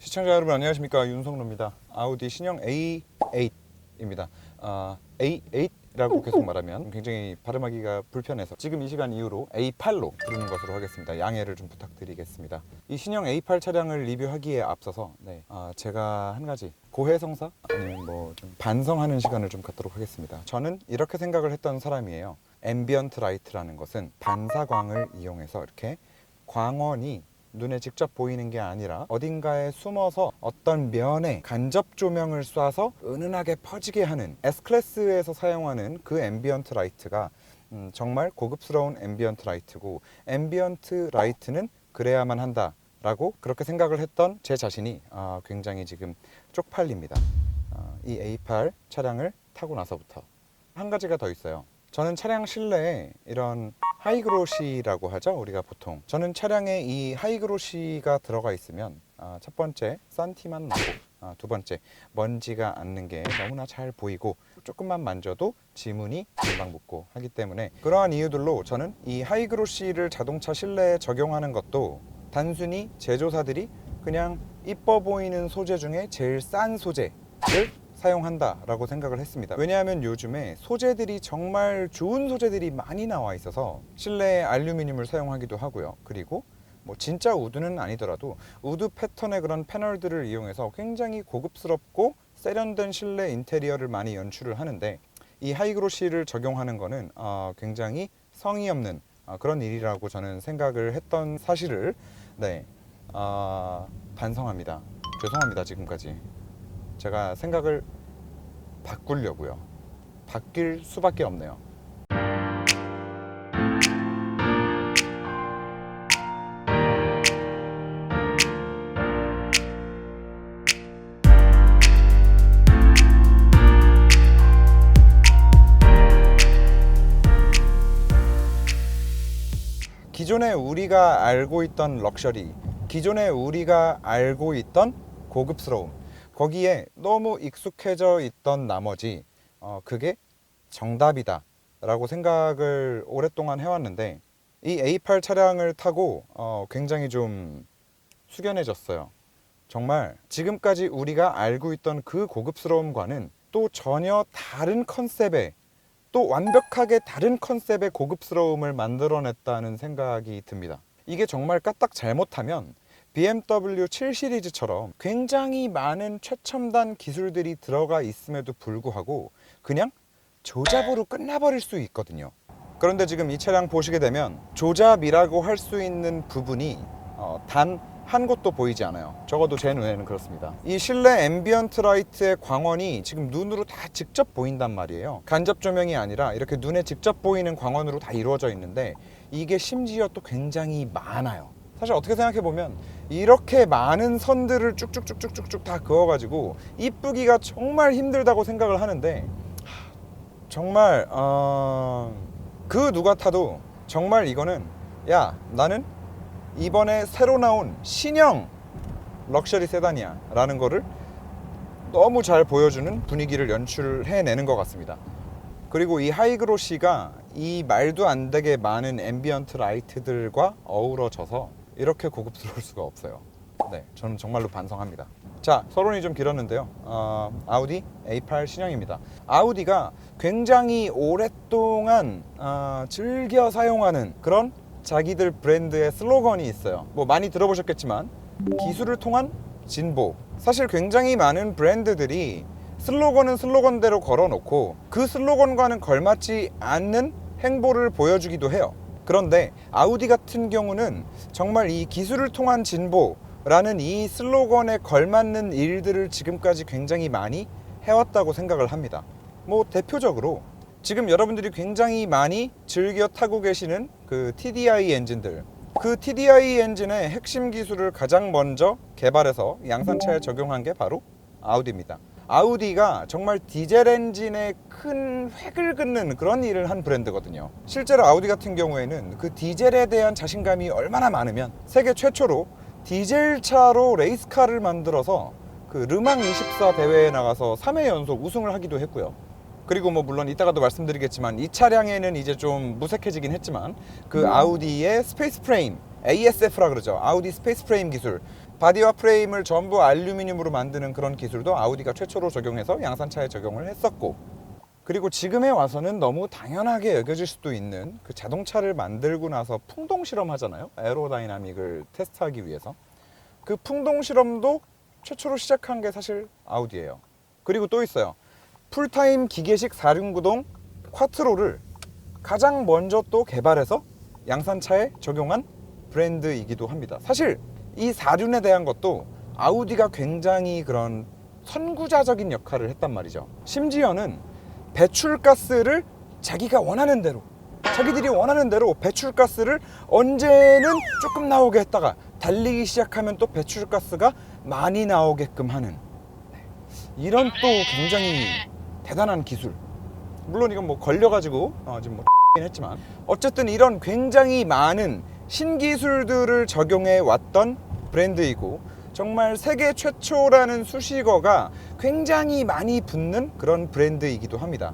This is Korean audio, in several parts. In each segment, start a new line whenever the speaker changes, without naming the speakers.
시청자 여러분 안녕하십니까, 윤성로입니다. 아우디 신형 A8입니다. A8라고 계속 말하면 굉장히 발음하기가 불편해서 지금 이 시간 이후로 A8로 부르는 것으로 하겠습니다. 양해를 좀 부탁드리겠습니다. 이 신형 A8 차량을 리뷰하기에 앞서서 제가 한 가지 고해성사 아니면 뭐 좀 반성하는 시간을 좀 갖도록 하겠습니다. 저는 이렇게 생각을 했던 사람이에요. 앰비언트 라이트라는 것은 반사광을 이용해서 이렇게 광원이 눈에 직접 보이는 게 아니라 어딘가에 숨어서 어떤 면에 간접 조명을 쏴서 은은하게 퍼지게 하는 S클래스에서 사용하는 그 앰비언트 라이트가 정말 고급스러운 앰비언트 라이트고, 앰비언트 라이트는 그래야만 한다 라고 그렇게 생각을 했던 제 자신이 굉장히 지금 쪽팔립니다. 이 A8 차량을 타고 나서부터. 한 가지가 더 있어요. 저는 차량 실내에 이런 하이그로시라고 하죠, 우리가 보통. 저는 차량에 이 하이그로시가 들어가 있으면 첫 번째 썬티만 나고, 두 번째 먼지가 앉는 게 너무나 잘 보이고, 조금만 만져도 지문이 금방 묻고 하기 때문에, 그러한 이유들로 저는 이 하이그로시를 자동차 실내에 적용하는 것도 단순히 제조사들이 그냥 이뻐 보이는 소재 중에 제일 싼 소재를 사용한다라고 생각을 했습니다. 왜냐하면 요즘에 소재들이 정말 좋은 소재들이 많이 나와 있어서 실내에 알루미늄을 사용하기도 하고요. 그리고 뭐 진짜 우드는 아니더라도 우드 패턴의 그런 패널들을 이용해서 굉장히 고급스럽고 세련된 실내 인테리어를 많이 연출을 하는데, 이 하이그로시를 적용하는 거는 굉장히 성의 없는 그런 일이라고 저는 생각을 했던 사실을 반성합니다. 죄송합니다. 지금까지 제가 생각을 바꾸려고요. 바뀔 수밖에 없네요. 기존에 우리가 알고 있던 럭셔리, 기존에 우리가 알고 있던 고급스러움, 거기에 너무 익숙해져 있던 나머지 그게 정답이다 라고 생각을 오랫동안 해왔는데, 이 A8 차량을 타고 굉장히 좀 숙연해졌어요. 정말 지금까지 우리가 알고 있던 그 고급스러움과는 또 전혀 다른 컨셉의, 또 완벽하게 다른 컨셉의 고급스러움을 만들어냈다는 생각이 듭니다. 이게 정말 까딱 잘못하면 BMW 7 시리즈처럼 굉장히 많은 최첨단 기술들이 들어가 있음에도 불구하고 그냥 조잡으로 끝나버릴 수 있거든요. 그런데 지금 이 차량 보시게 되면 조잡이라고 할 수 있는 부분이 단 한 곳도 보이지 않아요. 적어도 제 눈에는 그렇습니다. 이 실내 앰비언트 라이트의 광원이 지금 눈으로 다 직접 보인단 말이에요. 간접 조명이 아니라 이렇게 눈에 직접 보이는 광원으로 다 이루어져 있는데, 이게 심지어 또 굉장히 많아요. 사실 어떻게 생각해보면 이렇게 많은 선들을 쭉쭉쭉쭉쭉 다 그어가지고 이쁘기가 정말 힘들다고 생각을 하는데, 정말 그 누가 타도 정말 이거는, 야, 나는 이번에 새로 나온 신형 럭셔리 세단이야 라는 거를 너무 잘 보여주는 분위기를 연출해내는 것 같습니다. 그리고 이 하이그로시가 이 말도 안 되게 많은 앰비언트 라이트들과 어우러져서 이렇게 고급스러울 수가 없어요. 저는 정말로 반성합니다. 자, 서론이 좀 길었는데요. 아우디 A8 신형입니다. 아우디가 굉장히 오랫동안 즐겨 사용하는 그런 자기들 브랜드의 슬로건이 있어요. 뭐 많이 들어보셨겠지만, 기술을 통한 진보. 사실 굉장히 많은 브랜드들이 슬로건은 슬로건대로 걸어놓고 그 슬로건과는 걸맞지 않는 행보를 보여주기도 해요. 그런데 아우디 같은 경우는 정말 이 기술을 통한 진보라는 이 슬로건에 걸맞는 일들을 지금까지 굉장히 많이 해왔다고 생각을 합니다. 뭐 대표적으로 지금 여러분들이 굉장히 많이 즐겨 타고 계시는 그 TDI 엔진들, 그 TDI 엔진의 핵심 기술을 가장 먼저 개발해서 양산차에 적용한 게 바로 아우디입니다. 아우디가 정말 디젤 엔진에 큰 획을 긋는 그런 일을 한 브랜드거든요. 실제로 아우디 같은 경우에는 그 디젤에 대한 자신감이 얼마나 많으면 세계 최초로 디젤차로 레이스카를 만들어서 그 르망 24 대회에 나가서 3회 연속 우승을 하기도 했고요. 그리고 뭐 물론 이따가도 말씀드리겠지만 이 차량에는 이제 좀 무색해지긴 했지만 그 아우디의 스페이스 프레임, ASF라 그러죠. 아우디 스페이스 프레임 기술, 바디와 프레임을 전부 알루미늄으로 만드는 그런 기술도 아우디가 최초로 적용해서 양산차에 적용을 했었고, 그리고 지금에 와서는 너무 당연하게 여겨질 수도 있는 그 자동차를 만들고 나서 풍동 실험하잖아요. 에어로다이나믹을 테스트하기 위해서. 그 풍동 실험도 최초로 시작한 게 사실 아우디예요. 그리고 또 있어요. 풀타임 기계식 4륜구동 콰트로를 가장 먼저 또 개발해서 양산차에 적용한 브랜드이기도 합니다. 사실 이 4륜에 대한 것도 아우디가 굉장히 그런 선구자적인 역할을 했단 말이죠. 심지어는 배출가스를 자기가 원하는 대로, 자기들이 원하는 대로 배출가스를 언제는 조금 나오게 했다가 달리기 시작하면 또 배출가스가 많이 나오게끔 하는, 이런 또 굉장히 대단한 기술. 물론 이건 뭐 걸려가지고 지금 뭐 했지만 어쨌든 이런 굉장히 많은 신기술들을 적용해 왔던 브랜드이고, 정말 세계 최초라는 수식어가 굉장히 많이 붙는 그런 브랜드이기도 합니다.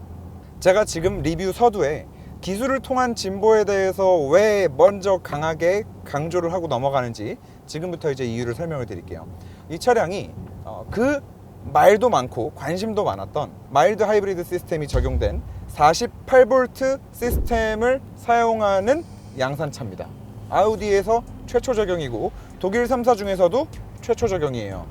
제가 지금 리뷰 서두에 기술을 통한 진보에 대해서 왜 먼저 강하게 강조를 하고 넘어가는지 지금부터 이제 이유를 설명을 드릴게요. 이 차량이 그 말도 많고 관심도 많았던 마일드 하이브리드 시스템이 적용된 48V 시스템을 사용하는 양산차입니다. 아우디에서 최초 적용이고 독일 3사 중에서도 최초 적용이에요.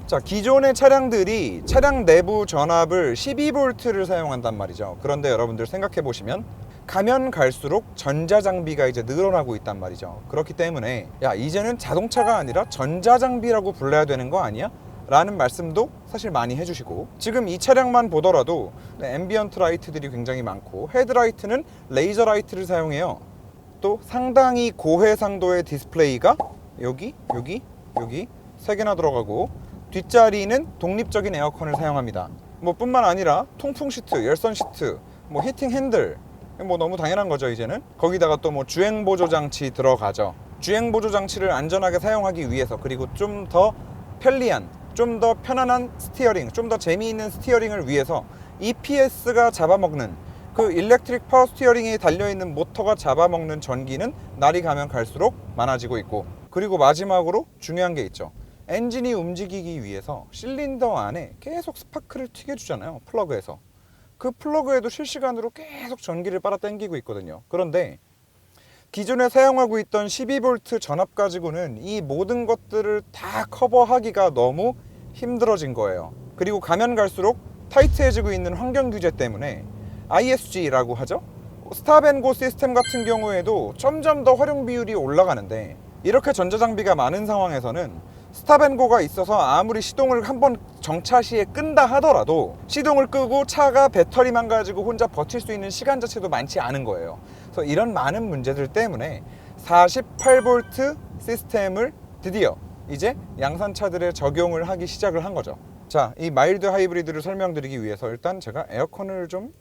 자, 기존의 차량들이 차량 내부 전압을 12V를 사용한단 말이죠. 그런데 여러분들 생각해 보시면 가면 갈수록 전자장비가 이제 늘어나고 있단 말이죠. 그렇기 때문에 야, 이제는 자동차가 아니라 전자장비라고 불러야 되는 거 아니야? 라는 말씀도 사실 많이 해주시고, 지금 이 차량만 보더라도 앰비언트 라이트들이 굉장히 많고 헤드라이트는 레이저 라이트를 사용해요. 또 상당히 고해상도의 디스플레이가 여기 3개나 들어가고, 뒷자리는 독립적인 에어컨을 사용합니다. 뭐 뿐만 아니라 통풍 시트, 열선 시트, 뭐 히팅 핸들, 뭐 너무 당연한 거죠 이제는. 거기다가 또 뭐 주행 보조 장치 들어가죠. 주행 보조 장치를 안전하게 사용하기 위해서, 그리고 좀 더 편리한, 좀 더 편안한 스티어링, 좀 더 재미있는 스티어링을 위해서 EPS가 잡아먹는, 그 일렉트릭 파워 스티어링에 달려있는 모터가 잡아먹는 전기는 날이 가면 갈수록 많아지고 있고, 그리고 마지막으로 중요한 게 있죠. 엔진이 움직이기 위해서 실린더 안에 계속 스파크를 튀게 주잖아요. 플러그에서. 그 플러그에도 실시간으로 계속 전기를 빨아 당기고 있거든요. 그런데 기존에 사용하고 있던 12V 전압 가지고는 이 모든 것들을 다 커버하기가 너무 힘들어진 거예요. 그리고 가면 갈수록 타이트해지고 있는 환경 규제 때문에 ISG라고 하죠. 스탑앤고 시스템 같은 경우에도 점점 더 활용 비율이 올라가는데, 이렇게 전자장비가 많은 상황에서는 스탑앤고가 있어서 아무리 시동을 한번 정차 시에 끈다 하더라도 시동을 끄고 차가 배터리만 가지고 혼자 버틸 수 있는 시간 자체도 많지 않은 거예요. 그래서 이런 많은 문제들 때문에 48V 시스템을 드디어 이제 양산차들에 적용을 하기 시작을 한 거죠. 자, 이 마일드 하이브리드를 설명드리기 위해서 일단 제가 에어컨을 좀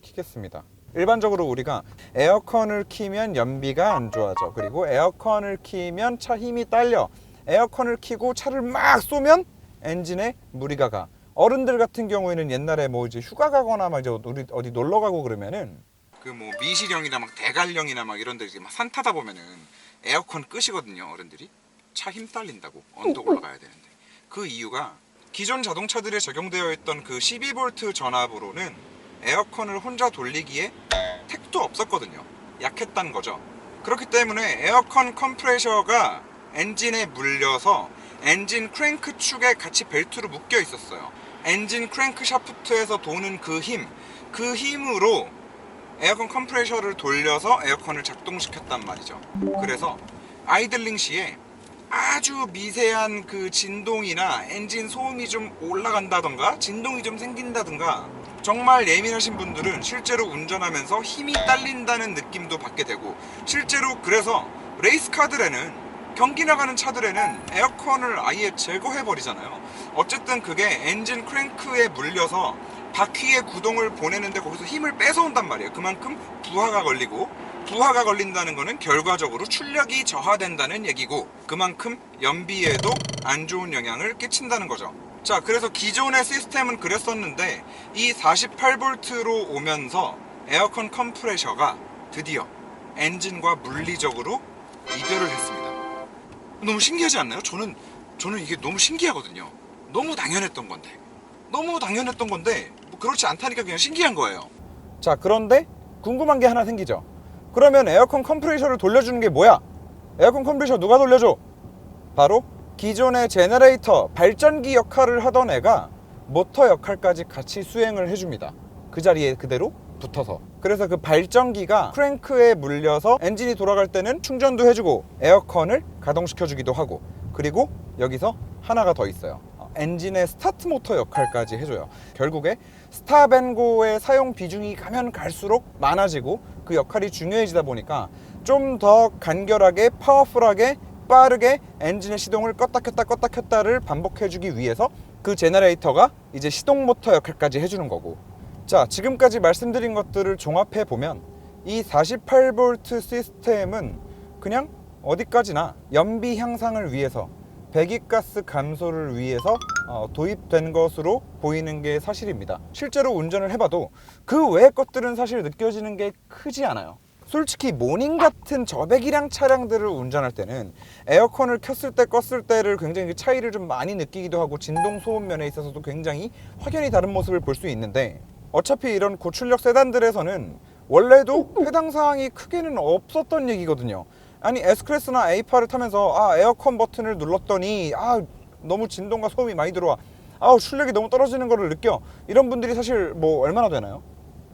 켜겠습니다. 일반적으로 우리가 에어컨을 키면 연비가 안 좋아져. 그리고 에어컨을 키면 차 힘이 딸려. 에어컨을 키고 차를 막 쏘면 엔진에 무리가 가. 어른들 같은 경우에는 옛날에 뭐 이제 휴가 가거나 막 이제 우리 어디 놀러 가고 그러면은 그 뭐 미시령이나 막 대관령이나 막 이런 데 막 산 타다 보면은 에어컨 끄시거든요, 어른들이. 차 힘 딸린다고. 언덕 올라가야 되는데. 그 이유가 기존 자동차들에 적용되어 있던 그 12V 전압으로는 에어컨을 혼자 돌리기에 택도 없었거든요. 약했단 거죠. 그렇기 때문에 에어컨 컴프레셔가 엔진에 물려서 엔진 크랭크 축에 같이 벨트로 묶여 있었어요. 엔진 크랭크 샤프트에서 도는 그 힘으로 에어컨 컴프레셔를 돌려서 에어컨을 작동시켰단 말이죠. 그래서 아이들링 시에 아주 미세한 그 진동이나 엔진 소음이 좀 올라간다던가 진동이 좀 생긴다던가, 정말 예민하신 분들은 실제로 운전하면서 힘이 딸린다는 느낌도 받게 되고, 실제로 그래서 레이스카들에는, 경기 나가는 차들에는 에어컨을 아예 제거해버리잖아요. 어쨌든 그게 엔진 크랭크에 물려서 바퀴의 구동을 보내는데 거기서 힘을 뺏어온단 말이에요. 그만큼 부하가 걸리고, 부하가 걸린다는 거는 결과적으로 출력이 저하된다는 얘기고, 그만큼 연비에도 안 좋은 영향을 끼친다는 거죠. 자, 그래서 기존의 시스템은 그랬었는데 이 48V로 오면서 에어컨 컴프레셔가 드디어 엔진과 물리적으로 이별을 했습니다. 너무 신기하지 않나요? 저는 저는 이게 너무 신기하거든요. 너무 당연했던 건데 뭐 그렇지 않다니까 그냥 신기한 거예요. 자, 그런데 궁금한 게 하나 생기죠. 그러면 에어컨 컴프레셔를 돌려주는 게 뭐야? 에어컨 컴프레셔 누가 돌려줘? 바로 기존의 제너레이터 발전기 역할을 하던 애가 모터 역할까지 같이 수행을 해줍니다. 그 자리에 그대로 붙어서. 그래서 그 발전기가 크랭크에 물려서 엔진이 돌아갈 때는 충전도 해주고 에어컨을 가동시켜주기도 하고, 그리고 여기서 하나가 더 있어요. 엔진의 스타트 모터 역할까지 해줘요. 결국에 스탑앤고의 사용 비중이 가면 갈수록 많아지고 그 역할이 중요해지다 보니까 좀 더 간결하게 파워풀하게 빠르게 엔진의 시동을 껐다 켰다를 반복해주기 위해서 그 제너레이터가 이제 시동 모터 역할까지 해주는 거고. 자, 지금까지 말씀드린 것들을 종합해 보면 이 48V 시스템은 그냥 어디까지나 연비 향상을 위해서, 배기가스 감소를 위해서 도입된 것으로 보이는 게 사실입니다. 실제로 운전을 해봐도 그 외의 것들은 사실 느껴지는 게 크지 않아요. 솔직히 모닝 같은 저배기량 차량들을 운전할 때는 에어컨을 켰을 때 껐을 때를 굉장히 차이를 좀 많이 느끼기도 하고 진동 소음 면에 있어서도 굉장히 확연히 다른 모습을 볼 수 있는데, 어차피 이런 고출력 세단들에서는 원래도 해당 사항이 크게는 없었던 얘기거든요. 아니, S클래스나 A8을 타면서 에어컨 버튼을 눌렀더니 너무 진동과 소음이 많이 들어와, 출력이 너무 떨어지는 거를 느껴, 이런 분들이 사실 뭐 얼마나 되나요?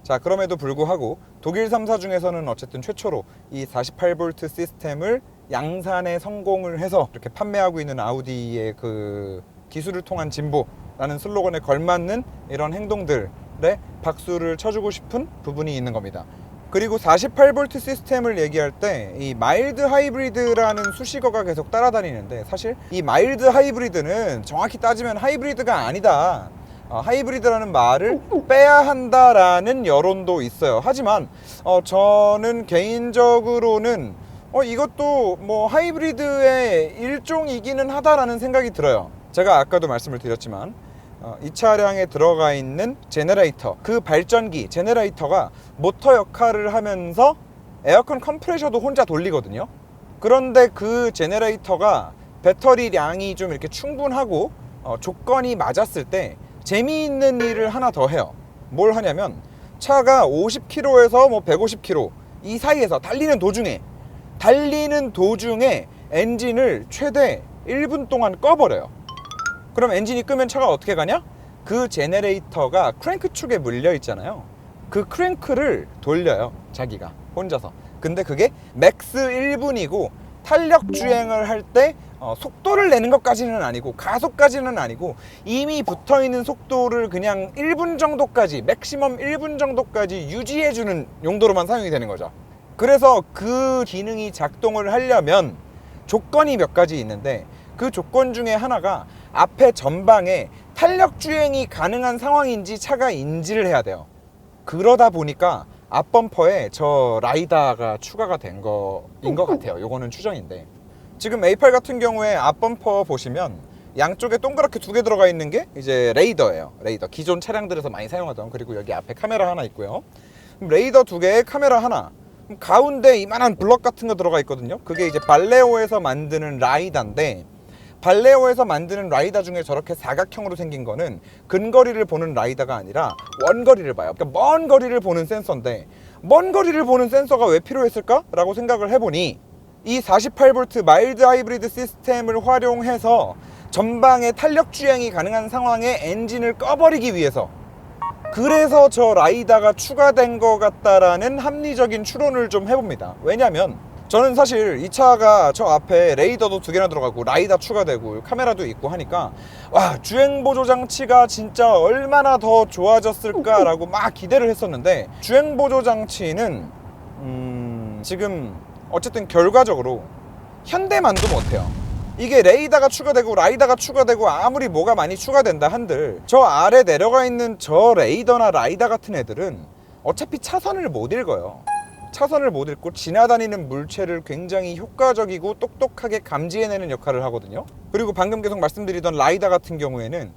자, 그럼에도 불구하고 독일 3사 중에서는 어쨌든 최초로 이 48V 시스템을 양산에 성공을 해서 이렇게 판매하고 있는 아우디의 그 기술을 통한 진보라는 슬로건에 걸맞는 이런 행동들에 박수를 쳐주고 싶은 부분이 있는 겁니다. 그리고 48V 시스템을 얘기할 때 이 마일드 하이브리드라는 수식어가 계속 따라다니는데, 사실 이 마일드 하이브리드는 정확히 따지면 하이브리드가 아니다, 하이브리드라는 말을 빼야 한다라는 여론도 있어요. 하지만 저는 개인적으로는 이것도 뭐 하이브리드의 일종이기는 하다라는 생각이 들어요. 제가 아까도 말씀을 드렸지만 이 차량에 들어가 있는 제너레이터, 그 발전기 제너레이터가 모터 역할을 하면서 에어컨 컴프레셔도 혼자 돌리거든요. 그런데 그 제너레이터가 배터리량이 좀 이렇게 충분하고 조건이 맞았을 때 재미있는 일을 하나 더 해요. 뭘 하냐면, 차가 50km에서 뭐 150km 이 사이에서 달리는 도중에 엔진을 최대 1분 동안 꺼버려요. 그럼 엔진이 끄면 차가 어떻게 가냐? 그 제너레이터가 크랭크 축에 물려 있잖아요. 그 크랭크를 돌려요, 자기가 혼자서. 근데 그게 맥스 1분이고 탄력 주행을 할 때 속도를 내는 것까지는 아니고 가속까지는 아니고 이미 붙어있는 속도를 그냥 1분 정도까지, 맥시멈 1분 정도까지 유지해주는 용도로만 사용이 되는 거죠. 그래서 그 기능이 작동을 하려면 조건이 몇 가지 있는데, 그 조건 중에 하나가 앞에 전방에 탄력 주행이 가능한 상황인지 차가 인지를 해야 돼요. 그러다 보니까 앞범퍼에 저 라이다가 추가가 된 거인 것 같아요. 요거는 추정인데, 지금 A8 같은 경우에 앞범퍼 보시면 양쪽에 동그랗게 두 개 들어가 있는 게 이제 레이더예요. 레이더, 기존 차량들에서 많이 사용하던. 그리고 여기 앞에 카메라 하나 있고요. 레이더 두 개에 카메라 하나, 가운데 이만한 블럭 같은 거 들어가 있거든요. 그게 이제 발레오에서 만드는 라이다인데, 발레오에서 만드는 라이다 중에 저렇게 사각형으로 생긴 거는 근거리를 보는 라이다가 아니라 원거리를 봐요. 그러니까 먼 거리를 보는 센서인데, 먼 거리를 보는 센서가 왜 필요했을까? 라고 생각을 해보니, 이 48V 마일드 하이브리드 시스템을 활용해서 전방에 탄력 주행이 가능한 상황에 엔진을 꺼버리기 위해서, 그래서 저 라이다가 추가된 것 같다라는 합리적인 추론을 좀 해봅니다. 왜냐면 저는 사실 이 차가 저 앞에 레이더도 두 개나 들어가고 라이다 추가되고 카메라도 있고 하니까, 와, 주행보조 장치가 진짜 얼마나 더 좋아졌을까라고 막 기대를 했었는데, 주행보조 장치는 지금 어쨌든 결과적으로 현대만도 못해요. 이게 레이더가 추가되고 라이다가 추가되고 아무리 뭐가 많이 추가된다 한들 저 아래 내려가 있는 저 레이더나 라이다 같은 애들은 어차피 차선을 못 읽어요. 차선을 못 읽고 지나다니는 물체를 굉장히 효과적이고 똑똑하게 감지해내는 역할을 하거든요. 그리고 방금 계속 말씀드리던 라이다 같은 경우에는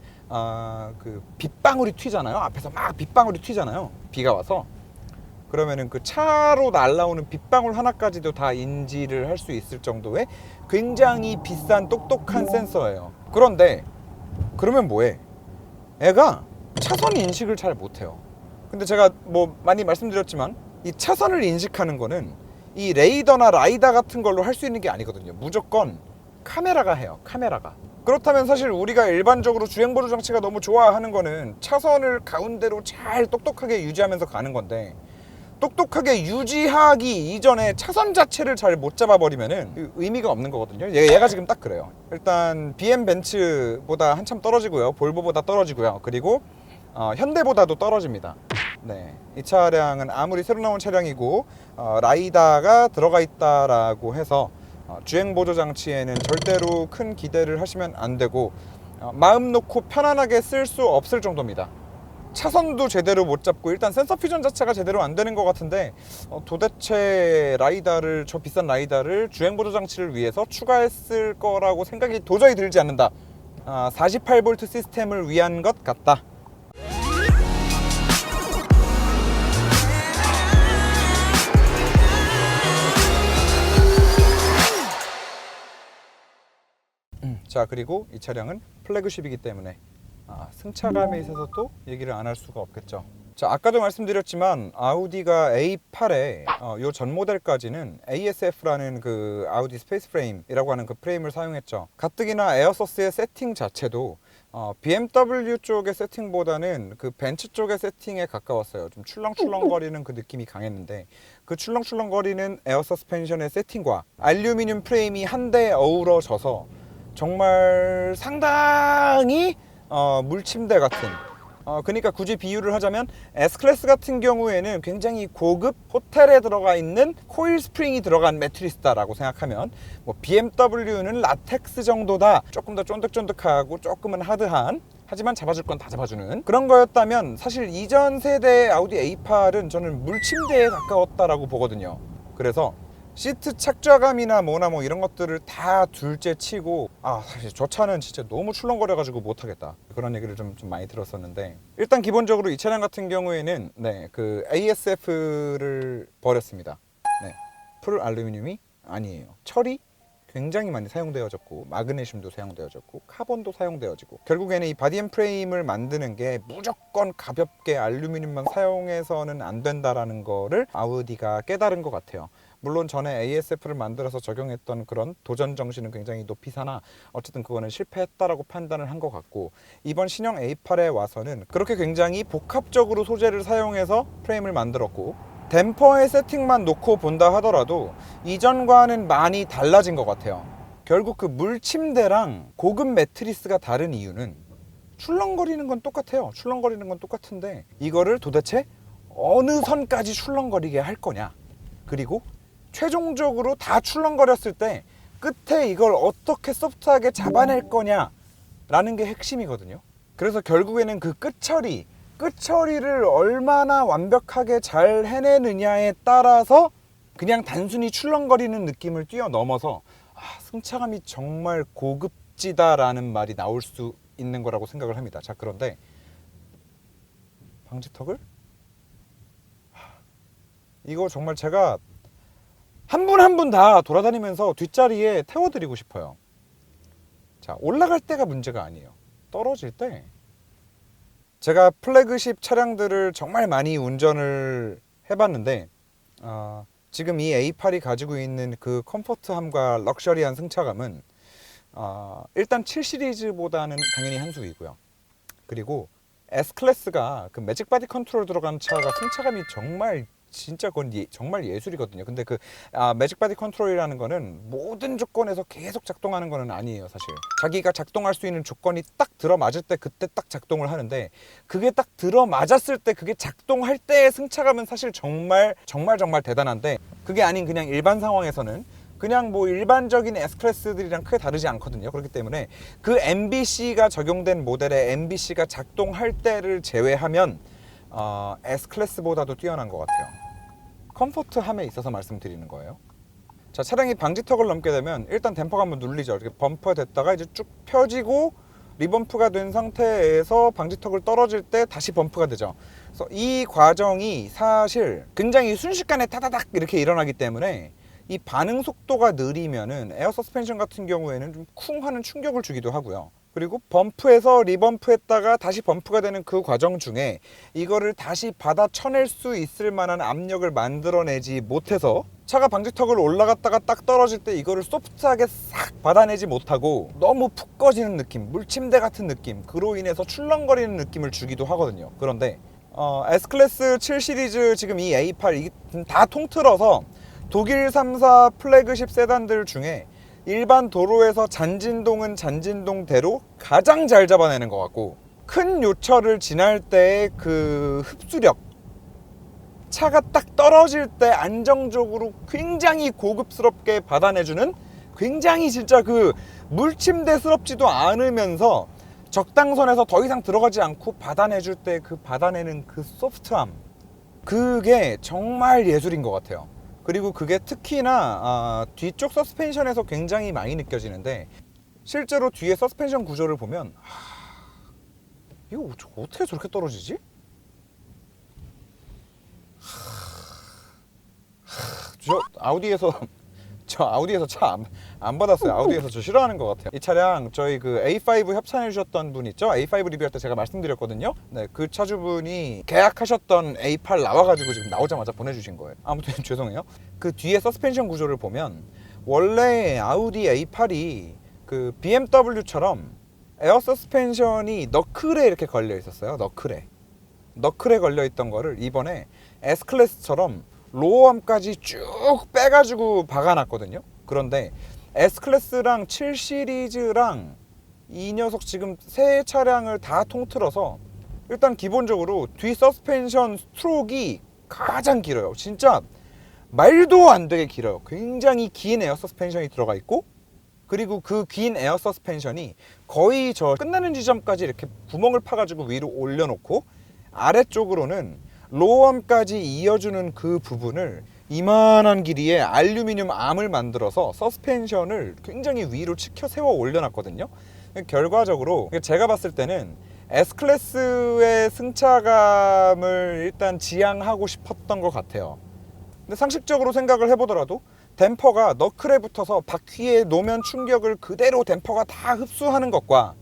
그 빗방울이 튀잖아요. 앞에서 막 빗방울이 튀잖아요. 비가 와서. 그러면은 그 차로 날라오는 빗방울 하나까지도 다 인지를 할 수 있을 정도의 굉장히 비싼 똑똑한 센서예요. 그런데 그러면 뭐해? 애가 차선 인식을 잘 못해요. 근데 제가 뭐 많이 말씀드렸지만 이 차선을 인식하는 거는 이 레이더나 라이다 같은 걸로 할 수 있는 게 아니거든요. 무조건 카메라가 해요. 카메라가. 그렇다면 사실 우리가 일반적으로 주행보조 장치가 너무 좋아하는 거는 차선을 가운데로 잘 똑똑하게 유지하면서 가는 건데, 똑똑하게 유지하기 이전에 차선 자체를 잘 못 잡아버리면은 의미가 없는 거거든요. 얘가 지금 딱 그래요. 일단 BM 벤츠보다 한참 떨어지고요. 볼보보다 떨어지고요. 그리고 현대보다도 떨어집니다. 네, 이 차량은 아무리 새로 나온 차량이고 라이다가 들어가 있다라고 해서 주행 보조 장치에는 절대로 큰 기대를 하시면 안 되고, 마음 놓고 편안하게 쓸 수 없을 정도입니다. 차선도 제대로 못 잡고 일단 센서 퓨전 자체가 제대로 안 되는 것 같은데, 도대체 라이다를, 저 비싼 라이다를 주행 보조 장치를 위해서 추가했을 거라고 생각이 도저히 들지 않는다. 48V 시스템을 위한 것 같다. 자, 그리고 이 차량은 플래그십이기 때문에 승차감에 있어서 또 얘기를 안 할 수가 없겠죠. 자, 아까도 말씀드렸지만 아우디가 A8에 요 전 모델까지는 ASF라는 그 아우디 스페이스 프레임이라고 하는 그 프레임을 사용했죠. 가뜩이나 에어서스의 세팅 자체도 BMW 쪽의 세팅보다는 그 벤츠 쪽의 세팅에 가까웠어요. 좀 출렁출렁거리는 그 느낌이 강했는데, 그 출렁출렁거리는 에어 서스펜션의 세팅과 알루미늄 프레임이 한데 어우러져서 정말 상당히 물침대 같은, 그러니까 굳이 비유를 하자면 S클래스 같은 경우에는 굉장히 고급 호텔에 들어가 있는 코일 스프링이 들어간 매트리스다라고 생각하면, 뭐 BMW는 라텍스 정도다, 조금 더 쫀득쫀득하고 조금은 하드한, 하지만 잡아줄 건 다 잡아주는 그런 거였다면, 사실 이전 세대의 아우디 A8은 저는 물침대에 가까웠다라고 보거든요. 그래서 시트 착좌감이나 뭐나 뭐 이런 것들을 다 둘째 치고, 사실 저 차는 진짜 너무 출렁거려가지고 못하겠다, 그런 얘기를 좀 많이 들었었는데, 일단 기본적으로 이 차량 같은 경우에는 그 ASF를 버렸습니다. 네, 풀 알루미늄이 아니에요. 철이 굉장히 많이 사용되어졌고, 마그네슘도 사용되어졌고, 카본도 사용되어지고, 결국에는 이 바디 앤 프레임을 만드는 게 무조건 가볍게 알루미늄만 사용해서는 안 된다라는 거를 아우디가 깨달은 것 같아요. 물론 전에 ASF를 만들어서 적용했던 그런 도전 정신은 굉장히 높이 사나 어쨌든 그거는 실패했다라고 판단을 한 것 같고, 이번 신형 A8에 와서는 그렇게 굉장히 복합적으로 소재를 사용해서 프레임을 만들었고, 댐퍼의 세팅만 놓고 본다 하더라도 이전과는 많이 달라진 것 같아요. 결국 그 물침대랑 고급 매트리스가 다른 이유는, 출렁거리는 건 똑같아요. 출렁거리는 건 똑같은데 이거를 도대체 어느 선까지 출렁거리게 할 거냐, 그리고 최종적으로 다 출렁거렸을 때 끝에 이걸 어떻게 소프트하게 잡아낼 거냐 라는 게 핵심이거든요. 그래서 결국에는 그 끝처리를 얼마나 완벽하게 잘 해내느냐에 따라서 그냥 단순히 출렁거리는 느낌을 뛰어넘어서 승차감이 정말 고급지다라는 말이 나올 수 있는 거라고 생각을 합니다. 자, 그런데 방지턱을 이거 정말 제가 한 분 한 분 다 돌아다니면서 뒷자리에 태워드리고 싶어요. 자, 올라갈 때가 문제가 아니에요. 떨어질 때, 제가 플래그십 차량들을 정말 많이 운전을 해봤는데, 지금 이 A8이 가지고 있는 그 컴포트함과 럭셔리한 승차감은 일단 7 시리즈보다는 당연히 한 수이고요. 그리고 S클래스가 그 매직 바디 컨트롤 들어간 차가 승차감이 정말 진짜 그건 정말 예술이거든요. 근데 그 매직 바디 컨트롤이라는 거는 모든 조건에서 계속 작동하는 거는 아니에요. 사실 자기가 작동할 수 있는 조건이 딱 들어맞을 때 그때 딱 작동을 하는데, 그게 딱 들어맞았을 때 그게 작동할 때의 승차감은 사실 정말 대단한데, 그게 아닌 그냥 일반 상황에서는 그냥 뭐 일반적인 S클래스들이랑 크게 다르지 않거든요. 그렇기 때문에 그 MBC가 적용된 모델의 MBC가 작동할 때를 제외하면 S클래스보다도 뛰어난 것 같아요. 컴포트함에 있어서 말씀드리는 거예요. 자, 차량이 방지턱을 넘게 되면 일단 댐퍼가 한번 눌리죠. 이렇게 범퍼 됐다가 이제 쭉 펴지고 리범프가 된 상태에서 방지턱을 떨어질 때 다시 범프가 되죠. 그래서 이 과정이 사실 굉장히 순식간에 타다닥 이렇게 일어나기 때문에 이 반응 속도가 느리면은 에어 서스펜션 같은 경우에는 좀 쿵 하는 충격을 주기도 하고요. 그리고 범프에서 리범프했다가 다시 범프가 되는 그 과정 중에 이거를 다시 받아 쳐낼 수 있을 만한 압력을 만들어내지 못해서 차가 방지턱을 올라갔다가 딱 떨어질 때 이거를 소프트하게 싹 받아내지 못하고 너무 푹 꺼지는 느낌, 물침대 같은 느낌, 그로 인해서 출렁거리는 느낌을 주기도 하거든요. 그런데 S클래스 7 시리즈 지금 이 A8 다 통틀어서 독일 3사 플래그십 세단들 중에 일반 도로에서 잔진동은 잔진동대로 가장 잘 잡아내는 것 같고, 큰 요철을 지날 때의 그 흡수력, 차가 딱 떨어질 때 안정적으로 굉장히 고급스럽게 받아내주는, 굉장히 진짜 그 물침대스럽지도 않으면서 적당선에서 더 이상 들어가지 않고 받아내줄 때 그 받아내는 그 소프트함, 그게 정말 예술인 것 같아요. 그리고 그게 특히나 뒤쪽 서스펜션에서 굉장히 많이 느껴지는데, 실제로 뒤에 서스펜션 구조를 보면 이거 어떻게 저렇게 떨어지지? 저 아우디에서 차 안 받았어요. 아우디에서 저 싫어하는 것 같아요. 이 차량 저희 그 A5 협찬해 주셨던 분 있죠? A5 리뷰할 때 제가 말씀드렸거든요. 네, 그 차주분이 계약하셨던 A8 나와가지고 지금 나오자마자 보내주신 거예요. 아무튼 죄송해요. 그 뒤에 서스펜션 구조를 보면 원래 아우디 A8이 그 BMW처럼 에어 서스펜션이 너클에 이렇게 걸려 있었어요. 너클에 걸려 있던 거를 이번에 S클래스처럼 로어암까지 쭉 빼가지고 박아놨거든요. 그런데 S클래스랑 7 시리즈랑 이 녀석 지금 세 차량을 다 통틀어서 일단 기본적으로 뒤 서스펜션 스트로크가 가장 길어요. 진짜 말도 안 되게 길어요. 굉장히 긴 에어 서스펜션이 들어가 있고, 그리고 그 긴 에어 서스펜션이 거의 저 끝나는 지점까지 이렇게 구멍을 파가지고 위로 올려놓고, 아래쪽으로는 로어암까지 이어주는 그 부분을 이만한 길이의 알루미늄 암을 만들어서 서스펜션을 굉장히 위로 치켜 세워 올려놨거든요. 결과적으로 제가 봤을 때는 S클래스의 승차감을 일단 지향하고 싶었던 것 같아요. 근데 상식적으로 생각을 해보더라도 댐퍼가 너클에 붙어서 바퀴에 놓으면 충격을 그대로 댐퍼가 다 흡수하는 것과,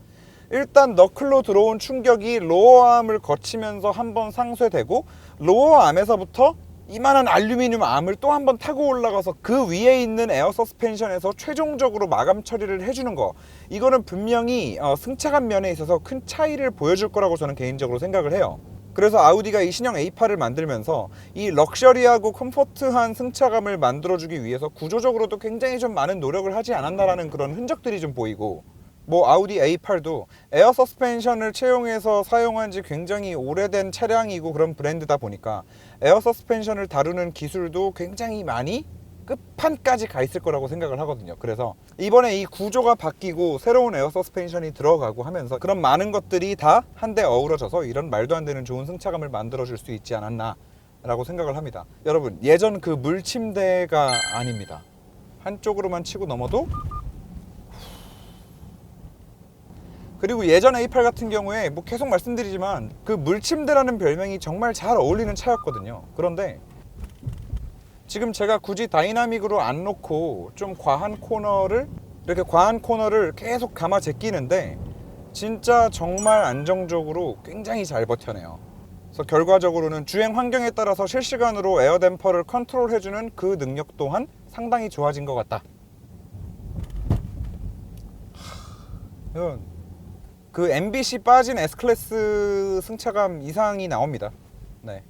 일단 너클로 들어온 충격이 로어암을 거치면서 한번 상쇄되고 로어암에서부터 이만한 알루미늄 암을 또 한번 타고 올라가서 그 위에 있는 에어 서스펜션에서 최종적으로 마감 처리를 해주는 거, 이거는 분명히 승차감 면에 있어서 큰 차이를 보여줄 거라고 저는 개인적으로 생각을 해요. 그래서 아우디가 이 신형 A8을 만들면서 이 럭셔리하고 컴포트한 승차감을 만들어주기 위해서 구조적으로도 굉장히 좀 많은 노력을 하지 않았나라는 그런 흔적들이 좀 보이고, 뭐 아우디 A8도 에어 서스펜션을 채용해서 사용한 지 굉장히 오래된 차량이고 그런 브랜드다 보니까 에어 서스펜션을 다루는 기술도 굉장히 많이 끝판까지 가 있을 거라고 생각을 하거든요. 그래서 이번에 이 구조가 바뀌고 새로운 에어 서스펜션이 들어가고 하면서 그런 많은 것들이 다 한데 어우러져서 이런 말도 안 되는 좋은 승차감을 만들어 줄 수 있지 않았나 라고 생각을 합니다. 여러분, 예전 그 물침대가 아닙니다. 한쪽으로만 치고 넘어도. 그리고 예전 A8 같은 경우에 뭐 계속 말씀드리지만 그 물침대라는 별명이 정말 잘 어울리는 차였거든요. 그런데 지금 제가 굳이 다이나믹으로 안 놓고 좀 과한 코너를 계속 감아 제끼는데 진짜 정말 안정적으로 굉장히 잘 버텨내요. 그래서 결과적으로는 주행 환경에 따라서 실시간으로 에어 댐퍼를 컨트롤해주는 그 능력 또한 상당히 좋아진 것 같다. 이건 그 MBC 빠진 S클래스 승차감 이상이 나옵니다. 네.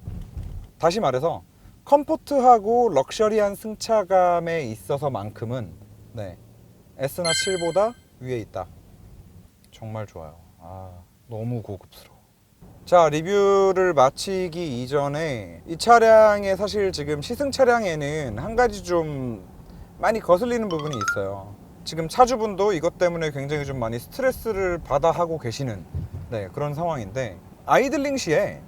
다시 말해서 컴포트하고 럭셔리한 승차감에 있어서만큼은 네, S나 7보다 위에 있다. 정말 좋아요. 너무 고급스러워. 자, 리뷰를 마치기 이전에 이 차량에 사실 지금 시승 차량에는 한 가지 좀 많이 거슬리는 부분이 있어요. 지금 차주분도 이것 때문에 굉장히 좀 많이 스트레스를 받아 하고 계시는 그런 상황인데, 아이들링 시에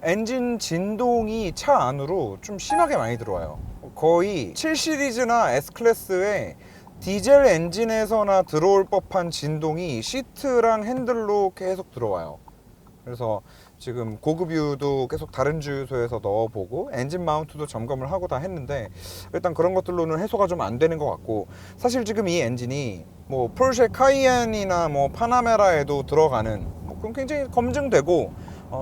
엔진 진동이 차 안으로 좀 심하게 많이 들어와요. 거의 7 시리즈나 S클래스의 디젤 엔진에서나 들어올 법한 진동이 시트랑 핸들로 계속 들어와요. 그래서 지금 고급유도 계속 다른 주유소에서 넣어보고 엔진 마운트도 점검을 하고 다 했는데 일단 그런 것들로는 해소가 좀 안 되는 것 같고, 사실 지금 이 엔진이 뭐 포르쉐 카이엔이나 뭐 파나메라에도 들어가는 그럼 굉장히 검증되고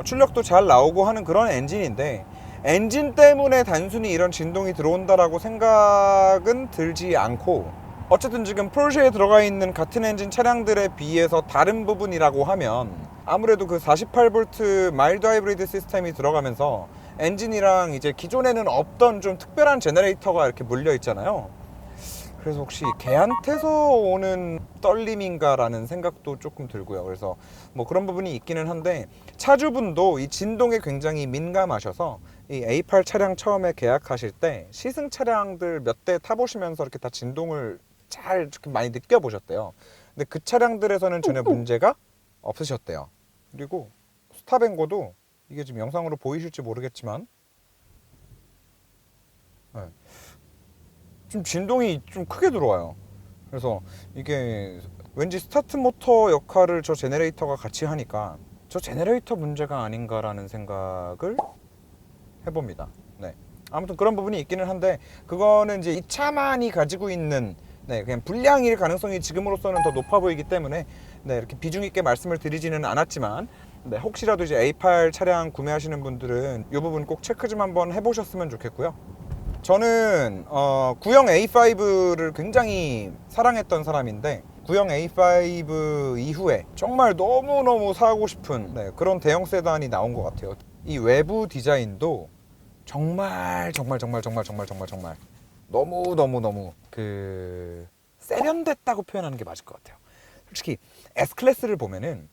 출력도 잘 나오고 하는 그런 엔진인데, 엔진 때문에 단순히 이런 진동이 들어온다라고 생각은 들지 않고, 어쨌든 지금 포르쉐에 들어가 있는 같은 엔진 차량들에 비해서 다른 부분이라고 하면 아무래도 그 48V 마일드 하이브리드 시스템이 들어가면서 엔진이랑 이제 기존에는 없던 좀 특별한 제너레이터가 이렇게 물려 있잖아요. 그래서 혹시 걔한테서 오는 떨림인가라는 생각도 조금 들고요. 그래서 뭐 그런 부분이 있기는 한데, 차주분도 이 진동에 굉장히 민감하셔서 이 A8 차량 처음에 계약하실 때 시승 차량들 몇 대 타보시면서 이렇게 다 진동을 잘 이렇게 많이 느껴보셨대요. 근데 그 차량들에서는 전혀 문제가 없으셨대요. 그리고 스탑앤고도 이게 지금 영상으로 보이실지 모르겠지만 좀 진동이 좀 크게 들어와요. 그래서 이게 왠지 스타트 모터 역할을 저 제네레이터가 같이 하니까 저 제네레이터 문제가 아닌가라는 생각을 해봅니다. 네. 아무튼 그런 부분이 있기는 한데, 그거는 이제 이 차만이 가지고 있는 그냥 불량일 가능성이 지금으로서는 더 높아 보이기 때문에 이렇게 비중 있게 말씀을 드리지는 않았지만, 혹시라도 이제 A8 차량 구매하시는 분들은 이 부분 꼭 체크 좀 한번 해보셨으면 좋겠고요. 저는 구형 A5를 굉장히 사랑했던 사람인데, 구형 A5 이후에 정말 너무너무 사고 싶은 그런 대형 세단이 나온 것 같아요. 이 외부 디자인도 정말 너무 그 세련됐다고 표현하는 게 맞을 것 같아요. 솔직히 S클래스를 보면은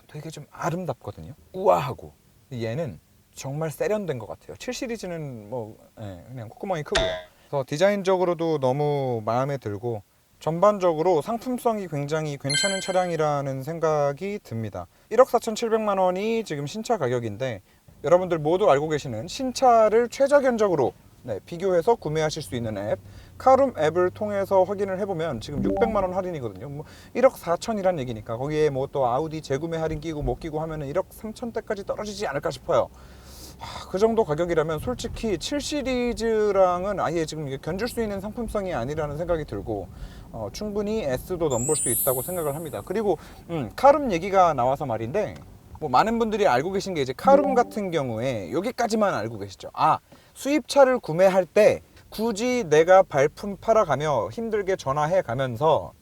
되게 좀 아름답거든요. 우아하고. 얘는 정말 세련된 것 같아요. 7 시리즈는 뭐 그냥 콧구멍이 크고요. 그래서 디자인적으로도 너무 마음에 들고 전반적으로 상품성이 굉장히 괜찮은 차량이라는 생각이 듭니다. 1억 4,700만 원이 지금 신차 가격인데, 여러분들 모두 알고 계시는 신차를 최저견적으로 비교해서 구매하실 수 있는 앱 카룸 앱을 통해서 확인을 해보면 지금 600만 원 할인이거든요. 뭐 1억 4천이란 얘기니까 거기에 뭐 또 아우디 재구매 할인 끼고 못 끼고 하면은 1억 3천대까지 떨어지지 않을까 싶어요. 그 정도 가격이라면 솔직히 7 시리즈랑은 아예 지금 이게 견줄 수 있는 상품성이 아니라는 생각이 들고, 충분히 S도 넘볼 수 있다고 생각을 합니다. 그리고 카룸 얘기가 나와서 말인데, 뭐 많은 분들이 알고 계신 게 이제 카룸 같은 경우에 여기까지만 알고 계시죠. 수입차를 구매할 때 굳이 내가 발품 팔아가며 힘들게 전화해 가면서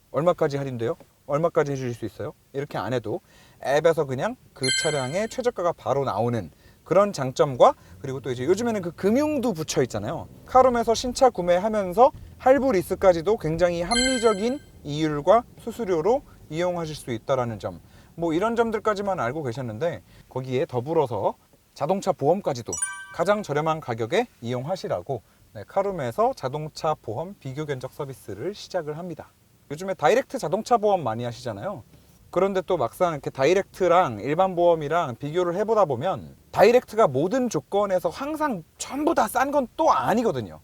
얼마까지 할인돼요? 얼마까지 해주실 수 있어요? 이렇게 안 해도 앱에서 그냥 그 차량의 최저가가 바로 나오는 그런 장점과, 그리고 또 이제 요즘에는 그 금융도 붙여 있잖아요. 카룸에서 신차 구매하면서 할부 리스까지도 굉장히 합리적인 이율과 수수료로 이용하실 수 있다라는 점, 뭐 이런 점들까지만 알고 계셨는데, 거기에 더불어서 자동차 보험까지도 가장 저렴한 가격에 이용하시라고 카룸에서 자동차 보험 비교 견적 서비스를 시작을 합니다. 요즘에 다이렉트 자동차 보험 많이 하시잖아요. 그런데 또 막상 이렇게 다이렉트랑 일반 보험이랑 비교를 해보다 보면 다이렉트가 모든 조건에서 항상 전부 다 싼 건 또 아니거든요.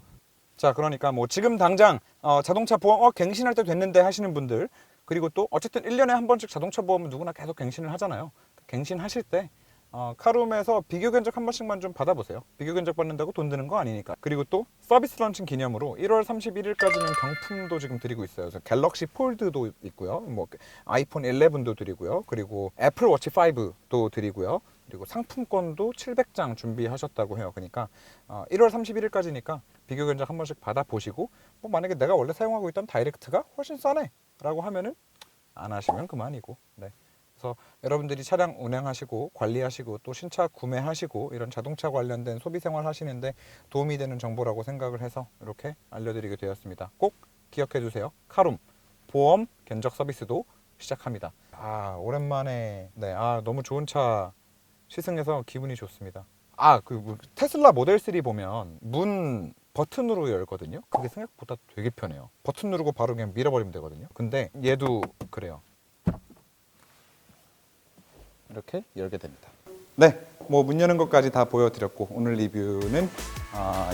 자, 그러니까 뭐 지금 당장 자동차 보험 갱신할 때 됐는데 하시는 분들, 그리고 또 어쨌든 1년에 한 번씩 자동차 보험은 누구나 계속 갱신을 하잖아요. 갱신하실 때 카룸에서 비교 견적 한 번씩만 좀 받아보세요. 비교 견적 받는다고 돈 드는 거 아니니까. 그리고 또 서비스 런칭 기념으로 1월 31일까지는 경품도 지금 드리고 있어요. 그래서 갤럭시 폴드도 있고요, 뭐 아이폰 11도 드리고요, 그리고 애플 워치 5도 드리고요, 그리고 상품권도 700장 준비하셨다고 해요. 그러니까 1월 31일까지니까 비교 견적 한 번씩 받아보시고, 뭐 만약에 내가 원래 사용하고 있던 다이렉트가 훨씬 싸네 라고 하면은 안 하시면 그만이고. 그래서 여러분들이 차량 운행하시고 관리하시고 또 신차 구매하시고 이런 자동차 관련된 소비생활 하시는데 도움이 되는 정보라고 생각을 해서 이렇게 알려드리게 되었습니다. 꼭 기억해 두세요. 카룸 보험 견적 서비스도 시작합니다. 오랜만에 너무 좋은 차 시승해서 기분이 좋습니다. 그 테슬라 모델 3 보면 문 버튼으로 열거든요. 그게 생각보다 되게 편해요. 버튼 누르고 바로 그냥 밀어버리면 되거든요. 근데 얘도 그래요. 이렇게 열게 됩니다. 뭐 문 여는 것까지 다 보여드렸고 오늘 리뷰는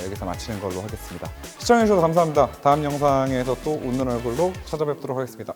여기서 마치는 걸로 하겠습니다. 시청해주셔서 감사합니다. 다음 영상에서 또 웃는 얼굴로 찾아뵙도록 하겠습니다.